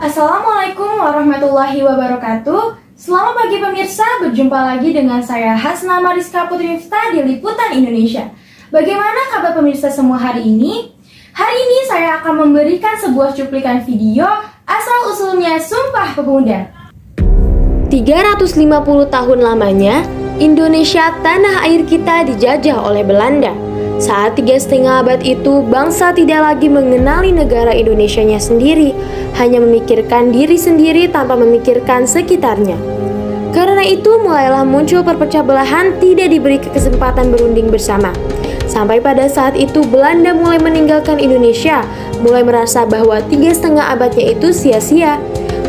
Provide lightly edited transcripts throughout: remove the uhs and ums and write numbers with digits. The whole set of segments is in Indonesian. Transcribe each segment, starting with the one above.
Assalamualaikum warahmatullahi wabarakatuh. Selamat pagi pemirsa, berjumpa lagi dengan saya Hasna Mariska Putri Miftah di Liputan Indonesia. Bagaimana kabar pemirsa semua hari ini? Hari ini saya akan memberikan sebuah cuplikan video asal-usulnya Sumpah Pemuda. 350 tahun lamanya, Indonesia tanah air kita dijajah oleh Belanda. Saat 3,5 abad itu, bangsa tidak lagi mengenali negara Indonesianya sendiri, hanya memikirkan diri sendiri tanpa memikirkan sekitarnya. Karena itu, mulailah muncul perpecah belahan, tidak diberi kesempatan berunding bersama. Sampai pada saat itu, Belanda mulai meninggalkan Indonesia, mulai merasa bahwa 3,5 abadnya itu sia-sia.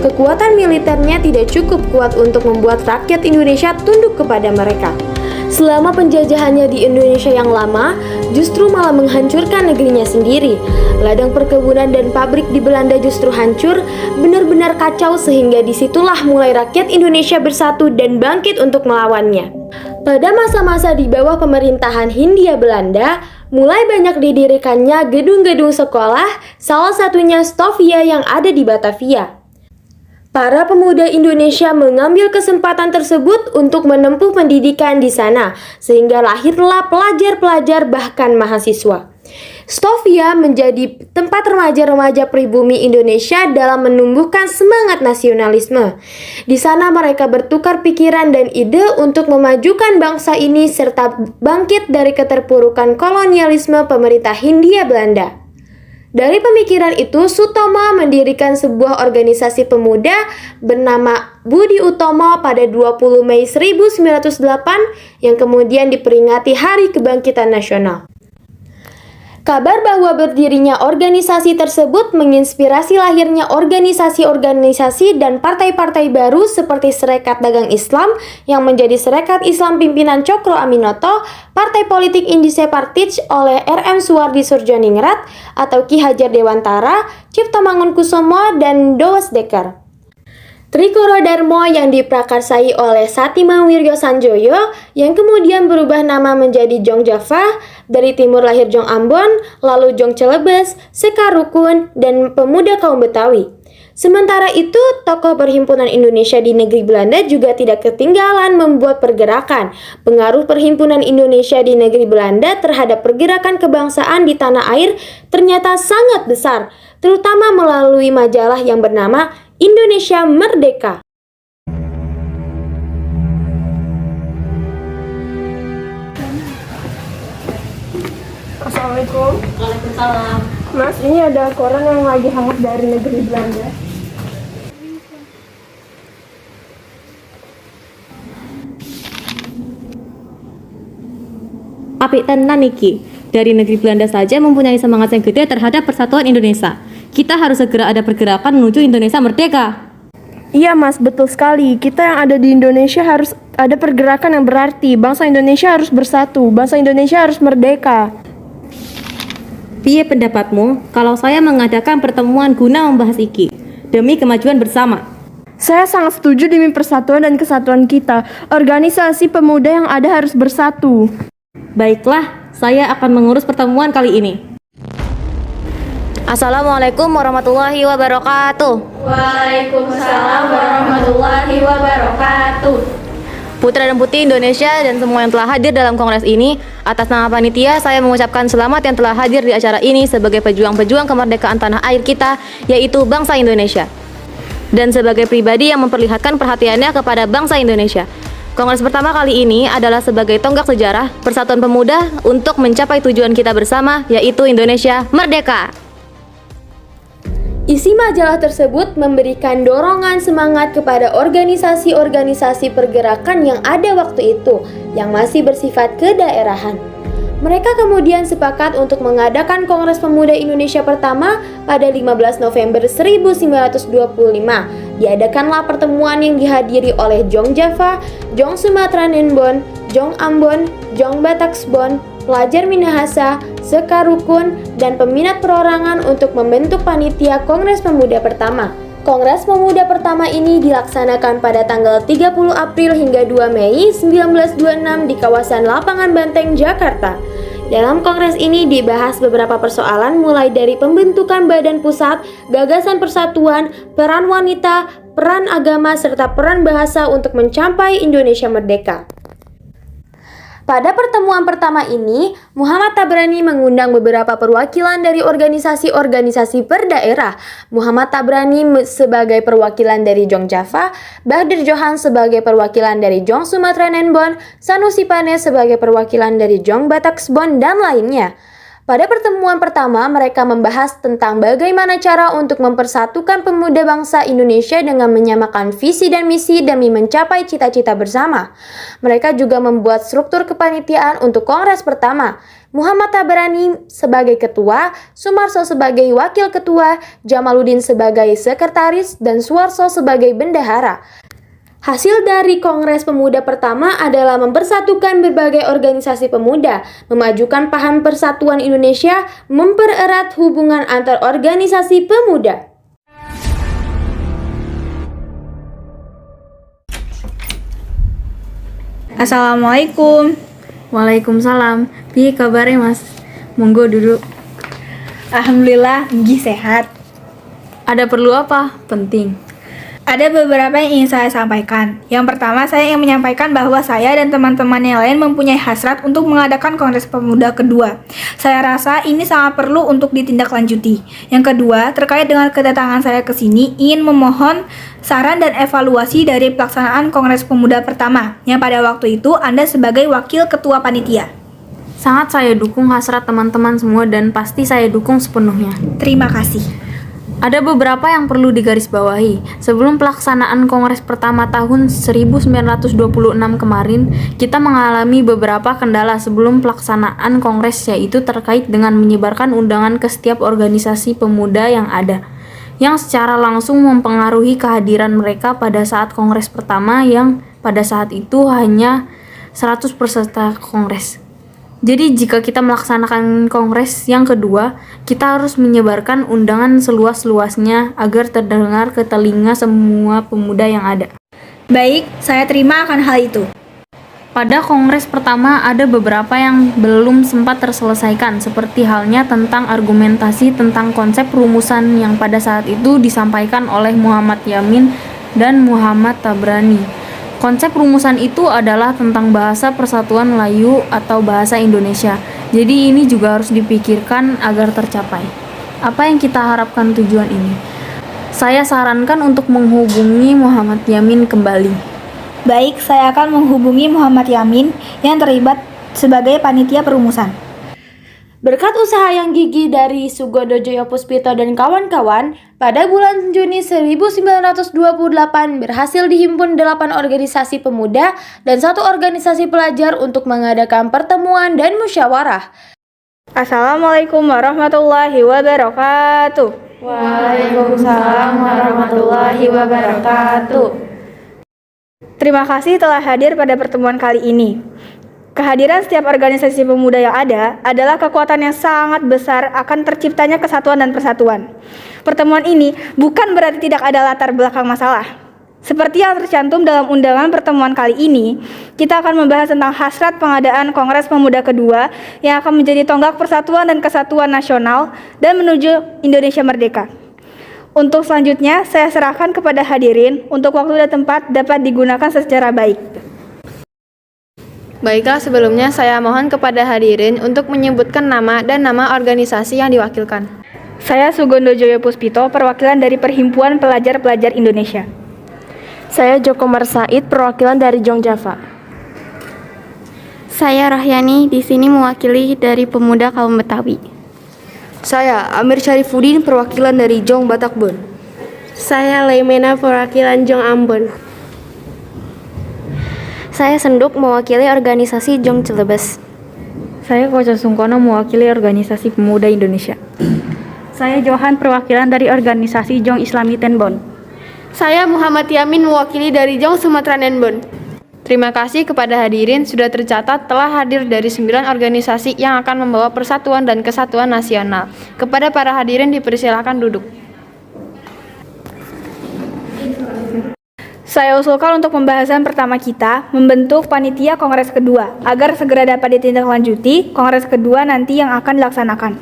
Kekuatan militernya tidak cukup kuat untuk membuat rakyat Indonesia tunduk kepada mereka. Selama penjajahannya di Indonesia yang lama, justru malah menghancurkan negerinya sendiri. Ladang perkebunan dan pabrik di Belanda justru hancur, benar-benar kacau sehingga disitulah mulai rakyat Indonesia bersatu dan bangkit untuk melawannya. Pada masa-masa di bawah pemerintahan Hindia Belanda, mulai banyak didirikannya gedung-gedung sekolah, salah satunya Stovia yang ada di Batavia. Para pemuda Indonesia mengambil kesempatan tersebut untuk menempuh pendidikan di sana, sehingga lahirlah pelajar-pelajar bahkan mahasiswa. Stovia menjadi tempat remaja-remaja pribumi Indonesia dalam menumbuhkan semangat nasionalisme. Di sana mereka bertukar pikiran dan ide untuk memajukan bangsa ini serta bangkit dari keterpurukan kolonialisme pemerintah Hindia Belanda. Dari pemikiran itu, Sutomo mendirikan sebuah organisasi pemuda bernama Budi Utomo pada 20 Mei 1908 yang kemudian diperingati Hari Kebangkitan Nasional. Kabar bahwa berdirinya organisasi tersebut menginspirasi lahirnya organisasi-organisasi dan partai-partai baru seperti Serikat Dagang Islam yang menjadi Serikat Islam pimpinan Cokro Aminoto, Partai Politik Indische Partij oleh R.M. Suwardi Soedjodingrat atau Ki Hajar Dewantara, Cipto Mangunkusumo, dan Dowes Dekker. Trikoro Darmo yang diprakarsai oleh Satima Wiryo Sanjoyo yang kemudian berubah nama menjadi Jong Java, dari timur lahir Jong Ambon, lalu Jong Celebes, Sekar Rukun, dan pemuda kaum Betawi. Sementara itu, tokoh Perhimpunan Indonesia di negeri Belanda juga tidak ketinggalan membuat pergerakan. Pengaruh Perhimpunan Indonesia di negeri Belanda terhadap pergerakan kebangsaan di tanah air ternyata sangat besar, terutama melalui majalah yang bernama Indonesia Merdeka. Assalamualaikum. Waalaikumsalam. Mas, ini ada koran yang lagi hangat dari negeri Belanda. Apik tenan iki. Dari negeri Belanda saja mempunyai semangat yang gede terhadap persatuan Indonesia. Kita harus segera ada pergerakan menuju Indonesia merdeka. Iya mas, betul sekali. Kita yang ada di Indonesia harus ada pergerakan yang berarti. Bangsa Indonesia harus bersatu. Bangsa Indonesia harus merdeka. Piye pendapatmu kalau saya mengadakan pertemuan guna membahas iki demi kemajuan bersama? Saya sangat setuju demi persatuan dan kesatuan kita. Organisasi pemuda yang ada harus bersatu. Baiklah, saya akan mengurus pertemuan kali ini. Assalamualaikum warahmatullahi wabarakatuh. Waalaikumsalam warahmatullahi wabarakatuh. Putra dan putri Indonesia dan semua yang telah hadir dalam kongres ini, atas nama panitia saya mengucapkan selamat yang telah hadir di acara ini sebagai pejuang-pejuang kemerdekaan tanah air kita, yaitu bangsa Indonesia. Dan sebagai pribadi yang memperlihatkan perhatiannya kepada bangsa Indonesia. Kongres pertama kali ini adalah sebagai tonggak sejarah persatuan pemuda untuk mencapai tujuan kita bersama, yaitu Indonesia Merdeka. Isi majalah tersebut memberikan dorongan semangat kepada organisasi-organisasi pergerakan yang ada waktu itu, yang masih bersifat kedaerahan. Mereka kemudian sepakat untuk mengadakan Kongres Pemuda Indonesia pertama pada 15 November 1925. Diadakanlah pertemuan yang dihadiri oleh Jong Java, Jong Sumatra Nenbon, Jong Ambon, Jong Bataksbon, pelajar Minahasa, Sekar Rukun, dan peminat perorangan untuk membentuk panitia Kongres Pemuda pertama. Kongres Pemuda pertama ini dilaksanakan pada tanggal 30 April hingga 2 Mei 1926 di kawasan Lapangan Banteng, Jakarta. Dalam kongres ini dibahas beberapa persoalan mulai dari pembentukan badan pusat, gagasan persatuan, peran wanita, peran agama, serta peran bahasa untuk mencapai Indonesia merdeka. Pada pertemuan pertama ini, Muhammad Tabrani mengundang beberapa perwakilan dari organisasi-organisasi per daerah. Muhammad Tabrani sebagai perwakilan dari Jong Java, Bahdir Johan sebagai perwakilan dari Jong Sumatera Nenbon, Sanusi Pane sebagai perwakilan dari Jong Bataksbon, dan lainnya. Pada pertemuan pertama, mereka membahas tentang bagaimana cara untuk mempersatukan pemuda bangsa Indonesia dengan menyamakan visi dan misi demi mencapai cita-cita bersama. Mereka juga membuat struktur kepanitiaan untuk kongres pertama. Muhammad Tabrani sebagai ketua, Sumarso sebagai wakil ketua, Jamaluddin sebagai sekretaris, dan Suwarso sebagai bendahara. Hasil dari Kongres Pemuda pertama adalah mempersatukan berbagai organisasi pemuda, memajukan paham persatuan Indonesia, mempererat hubungan antar organisasi pemuda. Assalamualaikum. Waalaikumsalam. Piye kabarnya Mas? Monggo duduk. Alhamdulillah, Nggih sehat. Ada perlu apa? Penting. Ada beberapa yang ingin saya sampaikan. Yang pertama, saya ingin menyampaikan bahwa saya dan teman-teman yang lain mempunyai hasrat untuk mengadakan Kongres Pemuda kedua. Saya rasa ini sangat perlu untuk ditindaklanjuti. Yang kedua, terkait dengan kedatangan saya ke sini, ingin memohon saran dan evaluasi dari pelaksanaan Kongres Pemuda pertama, yang pada waktu itu Anda sebagai wakil ketua panitia. Sangat saya dukung hasrat teman-teman semua dan pasti saya dukung sepenuhnya. Terima kasih. Ada beberapa yang perlu digarisbawahi. Sebelum pelaksanaan Kongres pertama tahun 1926 kemarin, kita mengalami beberapa kendala sebelum pelaksanaan Kongres, yaitu terkait dengan menyebarkan undangan ke setiap organisasi pemuda yang ada, yang secara langsung mempengaruhi kehadiran mereka pada saat Kongres pertama yang pada saat itu hanya 100 peserta Kongres. Jadi jika kita melaksanakan kongres yang kedua, kita harus menyebarkan undangan seluas-luasnya agar terdengar ke telinga semua pemuda yang ada. Baik, saya terima akan hal itu. Pada kongres pertama ada beberapa yang belum sempat terselesaikan, seperti halnya tentang argumentasi tentang konsep rumusan yang pada saat itu disampaikan oleh Muhammad Yamin dan Muhammad Tabrani. Konsep rumusan itu adalah tentang bahasa persatuan Melayu atau bahasa Indonesia. Jadi ini juga harus dipikirkan agar tercapai. Apa yang kita harapkan tujuan ini? Saya sarankan untuk menghubungi Muhammad Yamin kembali. Baik, saya akan menghubungi Muhammad Yamin yang terlibat sebagai panitia perumusan. Berkat usaha yang gigih dari Sugondo Joyo Puspito dan kawan-kawan, pada bulan Juni 1928 berhasil dihimpun 8 organisasi pemuda dan 1 organisasi pelajar untuk mengadakan pertemuan dan musyawarah. Assalamualaikum warahmatullahi wabarakatuh. Waalaikumsalam warahmatullahi wabarakatuh. Terima kasih telah hadir pada pertemuan kali ini. Kehadiran setiap organisasi pemuda yang ada adalah kekuatan yang sangat besar akan terciptanya kesatuan dan persatuan. Pertemuan ini bukan berarti tidak ada latar belakang masalah. Seperti yang tercantum dalam undangan pertemuan kali ini, kita akan membahas tentang hasrat pengadaan Kongres Pemuda kedua yang akan menjadi tonggak persatuan dan kesatuan nasional dan menuju Indonesia merdeka. Untuk selanjutnya, saya serahkan kepada hadirin untuk waktu dan tempat dapat digunakan secara baik. Baiklah, sebelumnya saya mohon kepada hadirin untuk menyebutkan nama dan nama organisasi yang diwakilkan. Saya Sugondo Joyo Puspito, perwakilan dari Perhimpunan Pelajar-Pelajar Indonesia. Saya Joko Marsaid, perwakilan dari Jong Java. Saya Rahyani, di sini mewakili dari Pemuda Kaum Betawi. Saya Amir Syarifuddin, perwakilan dari Jong Batakbon. Saya Leimena, perwakilan Jong Ambon. Saya Senduk, mewakili organisasi Jong Celebes. Saya Koco Sungkono, mewakili organisasi Pemuda Indonesia. Saya Johan, perwakilan dari organisasi Jong Islami Tenbon. Saya Muhammad Yamin, mewakili dari Jong Sumatera Nenbon. Terima kasih kepada hadirin sudah tercatat telah hadir dari 9 organisasi yang akan membawa persatuan dan kesatuan nasional. Kepada para hadirin dipersilakan duduk. Saya usulkan untuk pembahasan pertama kita membentuk panitia kongres kedua agar segera dapat ditindaklanjuti kongres kedua nanti yang akan dilaksanakan.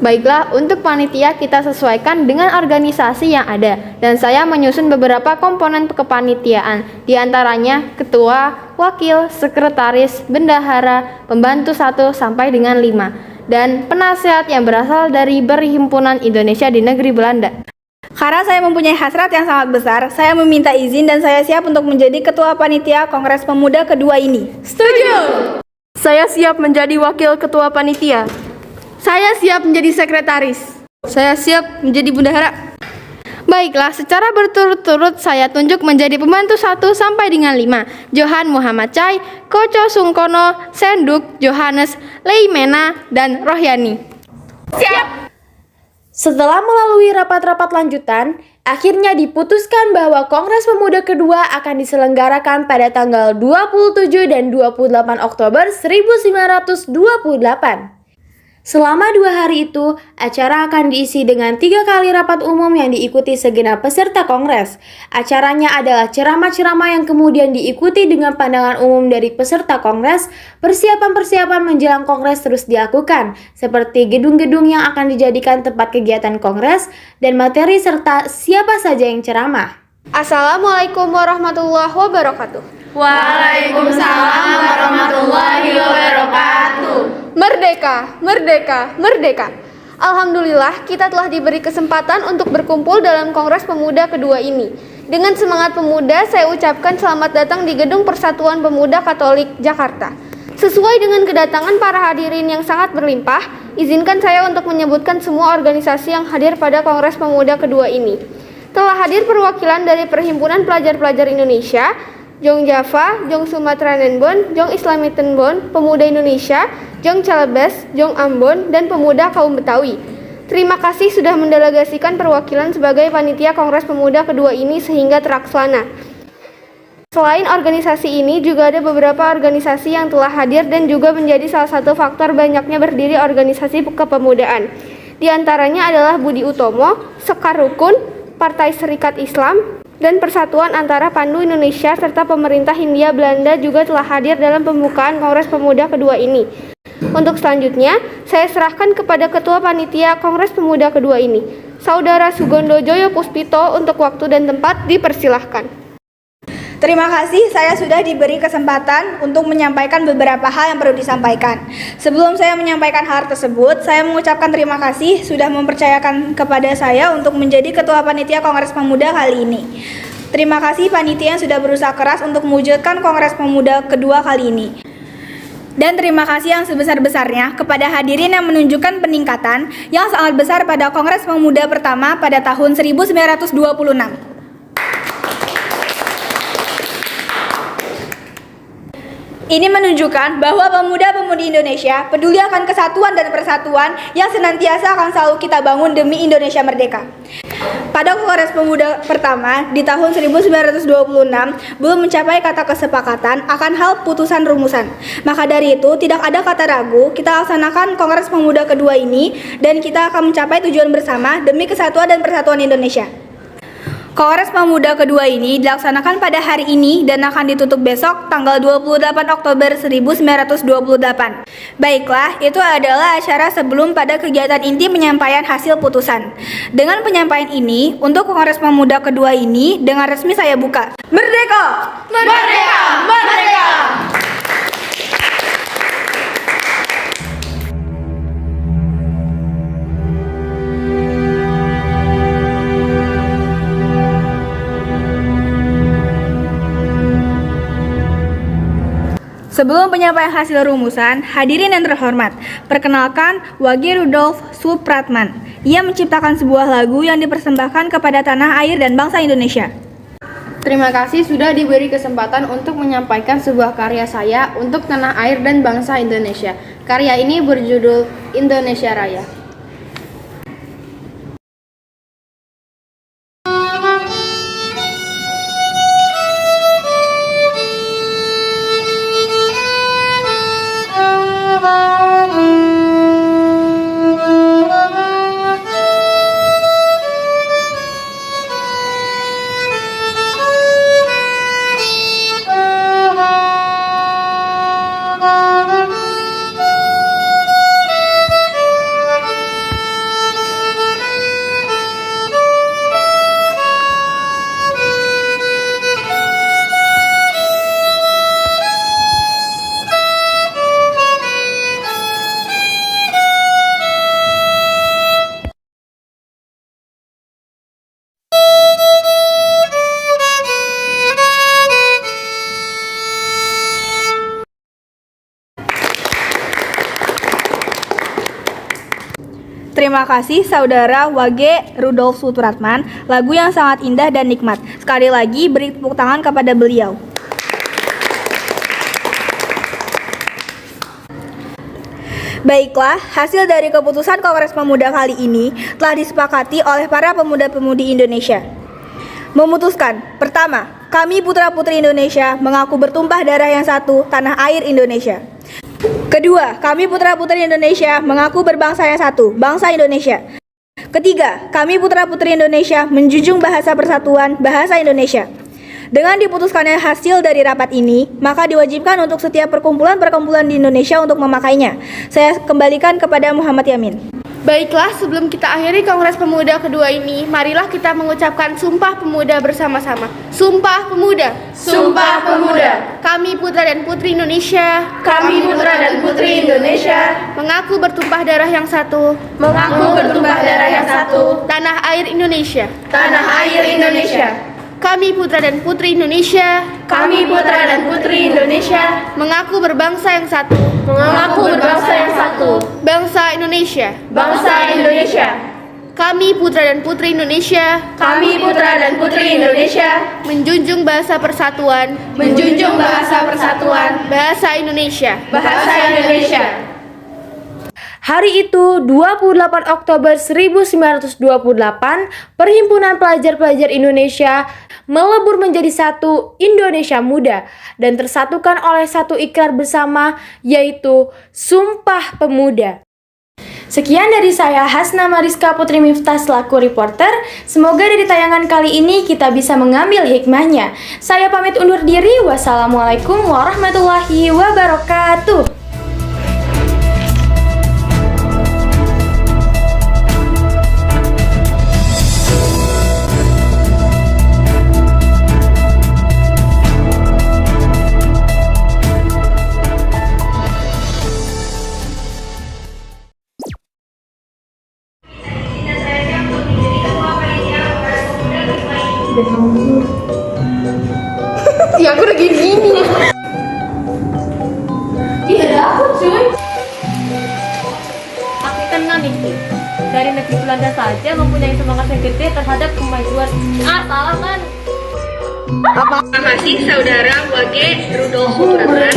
Baiklah, untuk panitia kita sesuaikan dengan organisasi yang ada dan saya menyusun beberapa komponen kepanitiaan, di antaranya ketua, wakil, sekretaris, bendahara, pembantu 1 sampai dengan 5, dan penasehat yang berasal dari Perhimpunan Indonesia di Negeri Belanda. Karena saya mempunyai hasrat yang sangat besar, saya meminta izin dan saya siap untuk menjadi ketua panitia Kongres Pemuda kedua ini. Saya siap menjadi wakil ketua panitia. Saya siap menjadi sekretaris. Saya siap menjadi bendahara. Baiklah, secara berturut-turut saya tunjuk menjadi pembantu 1 sampai dengan 5. Johan Muhammad Chai, Koco Sungkono, Senduk, Johannes, Leimena, dan Rohyani. Setelah melalui rapat-rapat lanjutan, akhirnya diputuskan bahwa Kongres Pemuda kedua akan diselenggarakan pada tanggal 27 dan 28 Oktober 1928. Selama 2 hari itu, acara akan diisi dengan 3 kali rapat umum yang diikuti segenap peserta kongres. Acaranya adalah ceramah-ceramah yang kemudian diikuti dengan pandangan umum dari peserta kongres. Persiapan-persiapan menjelang kongres terus dilakukan, seperti gedung-gedung yang akan dijadikan tempat kegiatan kongres dan materi serta siapa saja yang ceramah. Assalamualaikum warahmatullahi wabarakatuh. Waalaikumsalam warahmatullahi wabarakatuh. Merdeka, merdeka, merdeka. Alhamdulillah kita telah diberi kesempatan untuk berkumpul dalam Kongres Pemuda kedua ini. Dengan semangat pemuda, saya ucapkan selamat datang di Gedung Persatuan Pemuda Katolik Jakarta. Sesuai dengan kedatangan para hadirin yang sangat berlimpah, izinkan saya untuk menyebutkan semua organisasi yang hadir pada Kongres Pemuda kedua ini. Telah hadir perwakilan dari Perhimpunan Pelajar-Pelajar Indonesia, Jong Java, Jong Sumatera Nenbon, Jong Islami Tenbon, Pemuda Indonesia, Jong Celebes, Jong Ambon, dan Pemuda Kaum Betawi. Terima kasih sudah mendelegasikan perwakilan sebagai panitia Kongres Pemuda kedua ini sehingga terlaksana. Selain organisasi ini, juga ada beberapa organisasi yang telah hadir dan juga menjadi salah satu faktor banyaknya berdiri organisasi kepemudaan. Di antaranya adalah Budi Utomo, Sekar Rukun, Partai Serikat Islam, dan Persatuan Antara Pandu Indonesia serta pemerintah Hindia Belanda juga telah hadir dalam pembukaan Kongres Pemuda kedua ini. Untuk selanjutnya, saya serahkan kepada Ketua Panitia Kongres Pemuda kedua ini, Saudara Sugondo Joyo Puspito, untuk waktu dan tempat dipersilahkan. Terima kasih, saya sudah diberi kesempatan untuk menyampaikan beberapa hal yang perlu disampaikan. Sebelum saya menyampaikan hal tersebut, saya mengucapkan terima kasih sudah mempercayakan kepada saya untuk menjadi Ketua Panitia Kongres Pemuda kali ini. Terima kasih panitia yang sudah berusaha keras untuk mewujudkan Kongres Pemuda kedua kali ini. Dan terima kasih yang sebesar-besarnya kepada hadirin yang menunjukkan peningkatan yang sangat besar pada Kongres Pemuda pertama pada tahun 1926. Ini menunjukkan bahwa pemuda-pemudi Indonesia peduli akan kesatuan dan persatuan yang senantiasa akan selalu kita bangun demi Indonesia merdeka. Pada Kongres Pemuda pertama di tahun 1926 belum mencapai kata kesepakatan akan hal putusan rumusan. Maka dari itu tidak ada kata ragu, kita laksanakan Kongres Pemuda kedua ini dan kita akan mencapai tujuan bersama demi kesatuan dan persatuan Indonesia. Kongres Pemuda kedua ini dilaksanakan pada hari ini dan akan ditutup besok tanggal 28 Oktober 1928. Baiklah, itu adalah acara sebelum pada kegiatan inti penyampaian hasil putusan. Dengan penyampaian ini, untuk Kongres Pemuda kedua ini dengan resmi saya buka. Merdeka! Merdeka! Merdeka! Sebelum penyampaian hasil rumusan, hadirin yang terhormat, perkenalkan Wage Rudolf Supratman. Ia menciptakan sebuah lagu yang dipersembahkan kepada tanah air dan bangsa Indonesia. Terima kasih sudah diberi kesempatan untuk menyampaikan sebuah karya saya untuk tanah air dan bangsa Indonesia. Karya ini berjudul Indonesia Raya. Terima kasih Saudara Wage Rudolf Supratman, lagu yang sangat indah dan nikmat. Sekali lagi beri tepuk tangan kepada beliau. Baiklah, hasil dari keputusan Kongres Pemuda kali ini telah disepakati oleh para pemuda-pemudi Indonesia. Memutuskan, pertama, kami putra-putri Indonesia mengaku bertumpah darah yang satu, tanah air Indonesia. Kedua, kami putra-putri Indonesia mengaku berbangsa yang satu, bangsa Indonesia. Ketiga, kami putra-putri Indonesia menjunjung bahasa persatuan, bahasa Indonesia. Dengan diputuskannya hasil dari rapat ini, maka diwajibkan untuk setiap perkumpulan-perkumpulan di Indonesia untuk memakainya. Saya kembalikan kepada Muhammad Yamin. Baiklah, sebelum kita akhiri Kongres Pemuda kedua ini, marilah kita mengucapkan Sumpah Pemuda bersama-sama. Sumpah Pemuda. Sumpah Pemuda. Kami putra dan putri Indonesia. Kami putra dan putri Indonesia Mengaku bertumpah darah yang satu. mengaku bertumpah darah yang satu, Tanah air Indonesia. tanah air Indonesia. Kami putra dan putri Indonesia. Kami putra dan putri Indonesia Mengaku berbangsa yang satu. mengaku berbangsa yang satu, Bangsa Indonesia. bangsa Indonesia. Kami putra dan putri Indonesia Kami putra dan putri Indonesia menjunjung bahasa persatuan. menjunjung bahasa persatuan, Bahasa Indonesia. bahasa Indonesia. Hari itu, 28 Oktober 1928, Perhimpunan Pelajar-Pelajar Indonesia melebur menjadi satu Indonesia Muda dan tersatukan oleh satu ikrar bersama, yaitu Sumpah Pemuda. Sekian dari saya, Hasna Mariska Putri Miftah selaku reporter. Semoga dari tayangan kali ini kita bisa mengambil hikmahnya. Saya pamit undur diri. Wassalamualaikum warahmatullahi wabarakatuh. Ya aku udah gini. Iya, ada aku cuy. Aku tenang nih. Dari negeri Belanda saja mempunyai semangat yang gede terhadap kemajuan. Salah kan? Terima kasih Saudara Wage Rudolf Supratman.